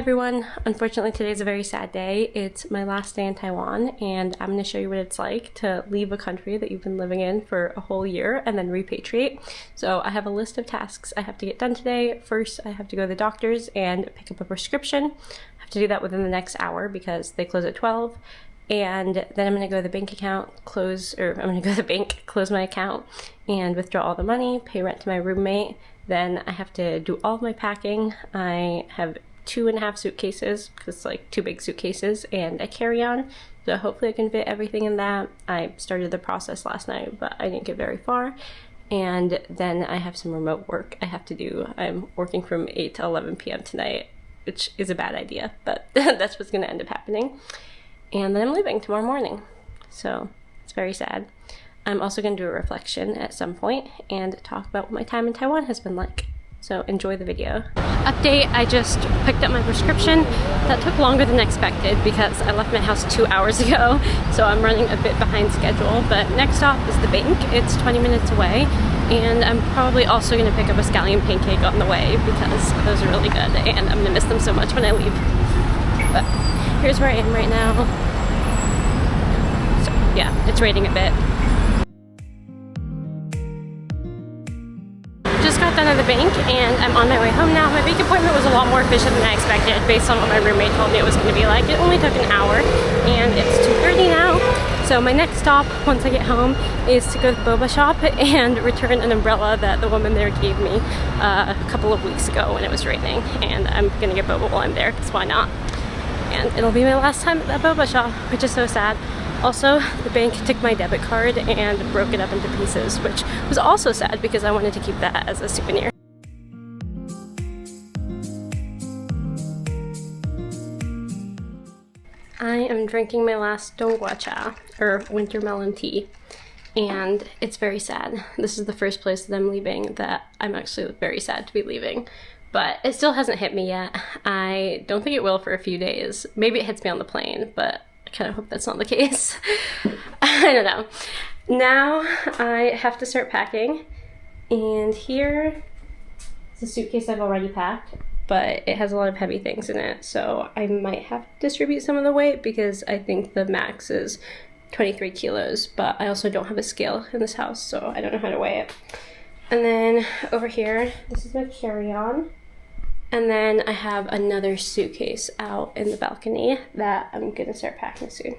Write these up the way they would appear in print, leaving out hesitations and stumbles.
everyone. Unfortunately, today's a very sad day. It's my last day in Taiwan, and I'm going to show you what it's like to leave a country that you've been living in for a whole year and then repatriate. So I have a list of tasks I have to get done today. First, I have to go to the doctor's and pick up a prescription. I have to do that within the next hour because they close at 12. And then I'm going to go to the bank account, close my account and withdraw all the money, pay rent to my roommate. Then I have to do all of my packing. I have 2.5 suitcases, because it's like 2 big suitcases, and a carry-on. So hopefully I can fit everything in that. I started the process last night, but I didn't get very far. And then I have some remote work I have to do. I'm working from 8 to 11 p.m. tonight, which is a bad idea, but that's what's going to end up happening. And then I'm leaving tomorrow morning. So it's very sad. I'm also going to do a reflection at some point and talk about what my time in Taiwan has been like. So enjoy the video. Update, I just picked up my prescription. That took longer than expected because I left my house 2 hours ago. So I'm running a bit behind schedule. But next stop is the bank. It's 20 minutes away. And I'm probably also going to pick up a scallion pancake on the way because those are really good. And I'm going to miss them so much when I leave. But here's where I am right now. So yeah, it's raining a bit. Just got done at the bank and I'm on my way home now. My bank appointment was a lot more efficient than I expected based on what my roommate told me it was going to be like. It only took an hour and it's 2:30 now. So my next stop once I get home is to go to the boba shop and return an umbrella that the woman there gave me a couple of weeks ago when it was raining. And I'm going to get boba while I'm there because why not? And it'll be my last time at that boba shop, which is so sad. Also, the bank took my debit card and broke it up into pieces, which was also sad because I wanted to keep that as a souvenir. I am drinking my last donggua cha, or winter melon tea, and it's very sad. This is the first place that I'm leaving that I'm actually very sad to be leaving. But it still hasn't hit me yet. I don't think it will for a few days. Maybe it hits me on the plane, but I kind of hope that's not the case. I don't know. Now I have to start packing. And here is a suitcase I've already packed, but it has a lot of heavy things in it. So I might have to distribute some of the weight because I think the max is 23 kilos. But I also don't have a scale in this house, so I don't know how to weigh it. And then over here, this is my carry-on. And then I have another suitcase out in the balcony that I'm gonna start packing soon.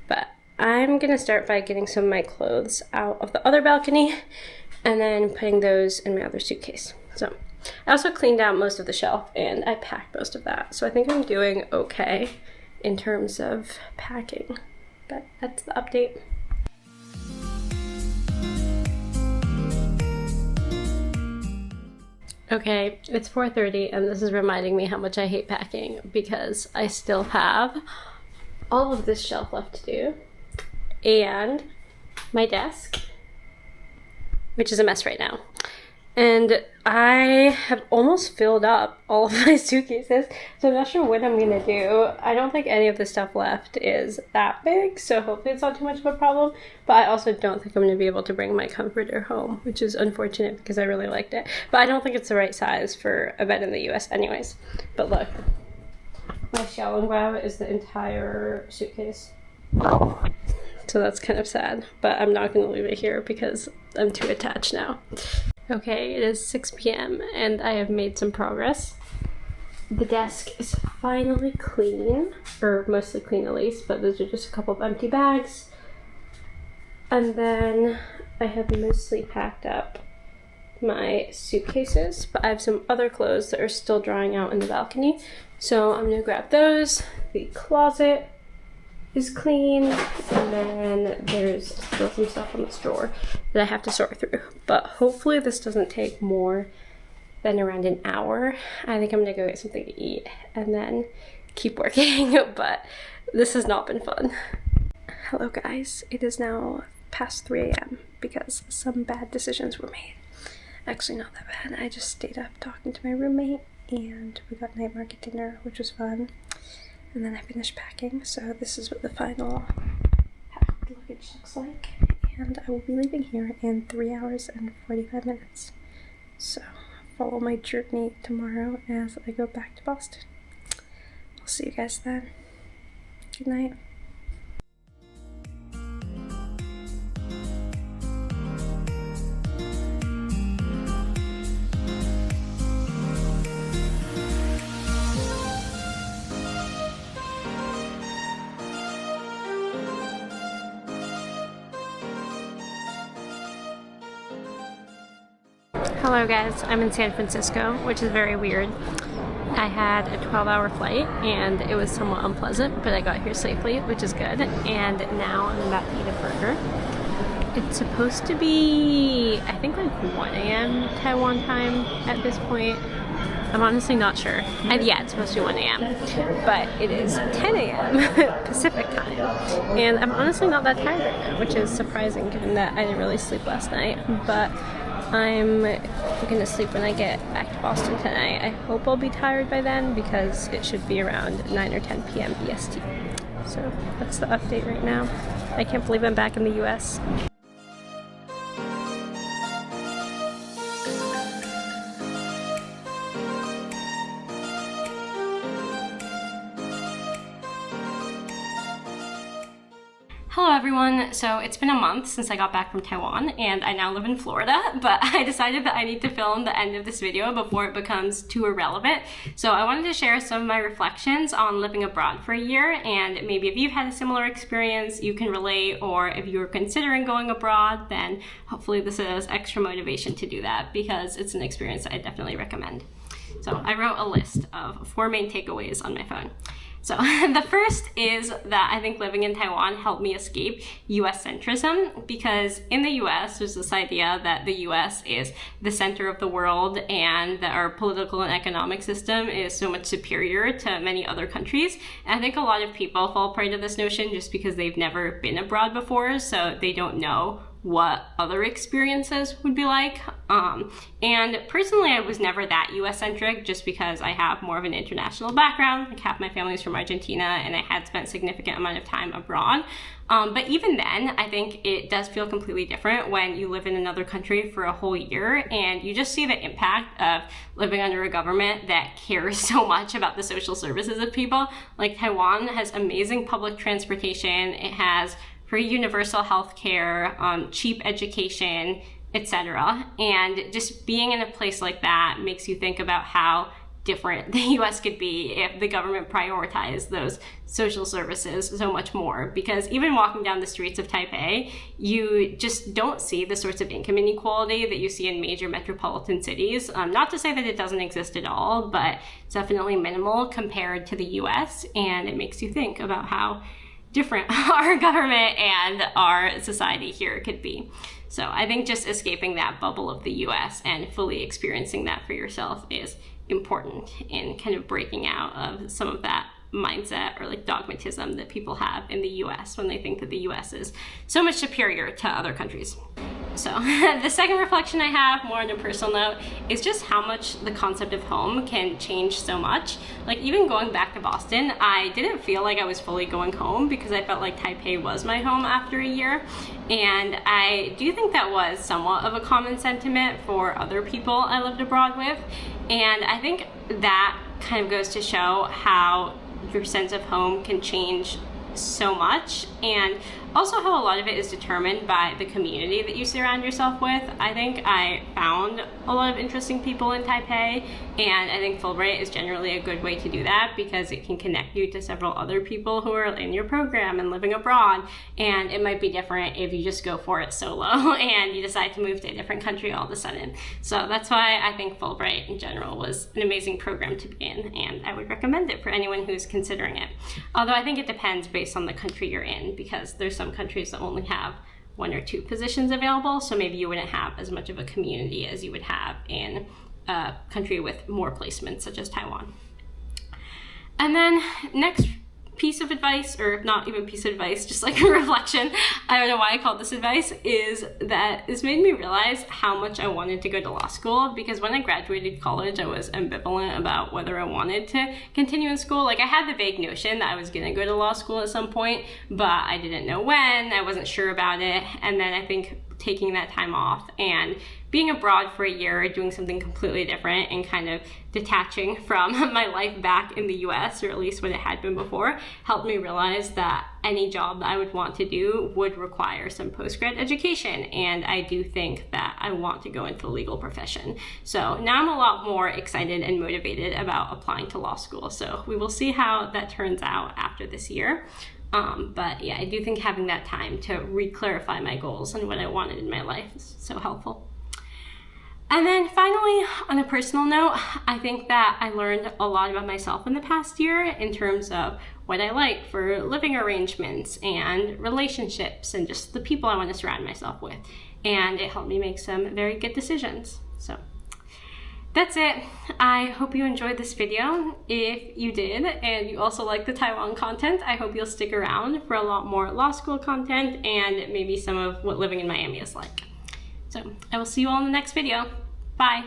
But I'm gonna start by getting some of my clothes out of the other balcony and then putting those in my other suitcase. So I also cleaned out most of the shelf and I packed most of that. So I think I'm doing okay in terms of packing. But that's the update. Okay, it's 4:30 and this is reminding me how much I hate packing because I still have all of this shelf left to do and my desk, which is a mess right now. And I have almost filled up all of my suitcases, so I'm not sure what I'm gonna do. I don't think any of the stuff left is that big, so hopefully it's not too much of a problem. But I also don't think I'm gonna be able to bring my comforter home, which is unfortunate because I really liked it. But I don't think it's the right size for a bed in the US anyways. But look, my shallow grab is the entire suitcase. So that's kind of sad, but I'm not gonna leave it here because I'm too attached now. Okay, it is 6 p.m. and I have made some progress. The desk is finally clean, or mostly clean at least, but those are just a couple of empty bags. And then I have mostly packed up my suitcases, but I have some other clothes that are still drying out in the balcony. So I'm gonna grab those. The closet is clean, and then there's still some stuff on this drawer that I have to sort through. But hopefully this doesn't take more than around an hour. I think I'm gonna go get something to eat and then keep working, but this has not been fun. Hello guys, it is now past 3 a.m. because some bad decisions were made. Actually not that bad, I just stayed up talking to my roommate and we got night market dinner, which was fun. And then I finished packing, so this is what the final packed luggage looks like. And I will be leaving here in 3 hours and 45 minutes. So follow my journey tomorrow as I go back to Boston. I'll see you guys then. Good night. Hello guys, I'm in San Francisco, which is very weird. I had a 12-hour flight and it was somewhat unpleasant, but I got here safely, which is good. And now I'm about to eat a burger. It's supposed to be, I think, like 1 a.m. Taiwan time at this point. I'm honestly not sure. Yeah, it's supposed to be 1 a.m. but it is 10 a.m. Pacific time. And I'm honestly not that tired right now, which is surprising given that I didn't really sleep last night. But I'm gonna sleep when I get back to Boston tonight. I hope I'll be tired by then because it should be around 9 or 10 p.m. EST. So that's the update right now. I can't believe I'm back in the US. Hello everyone, so it's been a month since I got back from Taiwan and I now live in Florida, but I decided that I need to film the end of this video before it becomes too irrelevant. So I wanted to share some of my reflections on living abroad for a year, and maybe if you've had a similar experience you can relate, or if you're considering going abroad, then hopefully this is extra motivation to do that because it's an experience that I definitely recommend. So I wrote a list of 4 main takeaways on my phone. So the first is that I think living in Taiwan helped me escape US centrism, because in the US there's this idea that the US is the center of the world and that our political and economic system is so much superior to many other countries. And I think a lot of people fall prey to this notion just because they've never been abroad before, so they don't know what other experiences would be like. And personally, I was never that US-centric just because I have more of an international background. Like half my family is from Argentina and I had spent a significant amount of time abroad. But even then, I think it does feel completely different when you live in another country for a whole year and you just see the impact of living under a government that cares so much about the social services of people. Like Taiwan has amazing public transportation, it has free universal health care, cheap education, etc. And just being in a place like that makes you think about how different the US could be if the government prioritized those social services so much more. Because even walking down the streets of Taipei, you just don't see the sorts of income inequality that you see in major metropolitan cities. Not to say that it doesn't exist at all, but it's definitely minimal compared to the US, and it makes you think about how different our government and our society here could be. So I think just escaping that bubble of the US and fully experiencing that for yourself is important in kind of breaking out of some of that mindset or like dogmatism that people have in the US when they think that the US is so much superior to other countries. So the second reflection I have, more on a personal note, is just how much the concept of home can change so much. Like even going back to Boston, I didn't feel like I was fully going home because I felt like Taipei was my home after a year. And I do think that was somewhat of a common sentiment for other people I lived abroad with. And I think that kind of goes to show how your sense of home can change so much, and also how a lot of it is determined by the community that you surround yourself with. I think I found a lot of interesting people in Taipei, and I think Fulbright is generally a good way to do that because it can connect you to several other people who are in your program and living abroad. And it might be different if you just go for it solo and you decide to move to a different country all of a sudden. So that's why I think Fulbright in general was an amazing program to be in, and I would recommend it for anyone who's considering it. Although I think it depends based on the country you're in, because there's some countries that only have 1 or 2 positions available, so maybe you wouldn't have as much of a community as you would have in a country with more placements such as Taiwan. And then next piece of advice, or not even piece of advice, just like a reflection, I don't know why I called this advice, is that this made me realize how much I wanted to go to law school, because when I graduated college I was ambivalent about whether I wanted to continue in school. Like I had the vague notion that I was gonna go to law school at some point, but I didn't know when, I wasn't sure about it. And then I think taking that time off and being abroad for a year, doing something completely different and kind of detaching from my life back in the US, or at least what it had been before, helped me realize that any job that I would want to do would require some post-grad education. And I do think that I want to go into the legal profession. So now I'm a lot more excited and motivated about applying to law school. So we will see how that turns out after this year. But yeah, I do think having that time to re-clarify my goals and what I wanted in my life is so helpful. And then finally, on a personal note, I think that I learned a lot about myself in the past year in terms of what I like for living arrangements and relationships and just the people I want to surround myself with. And it helped me make some very good decisions. So that's it. I hope you enjoyed this video. If you did, and you also like the Taiwan content, I hope you'll stick around for a lot more law school content and maybe some of what living in Miami is like. So I will see you all in the next video. Bye.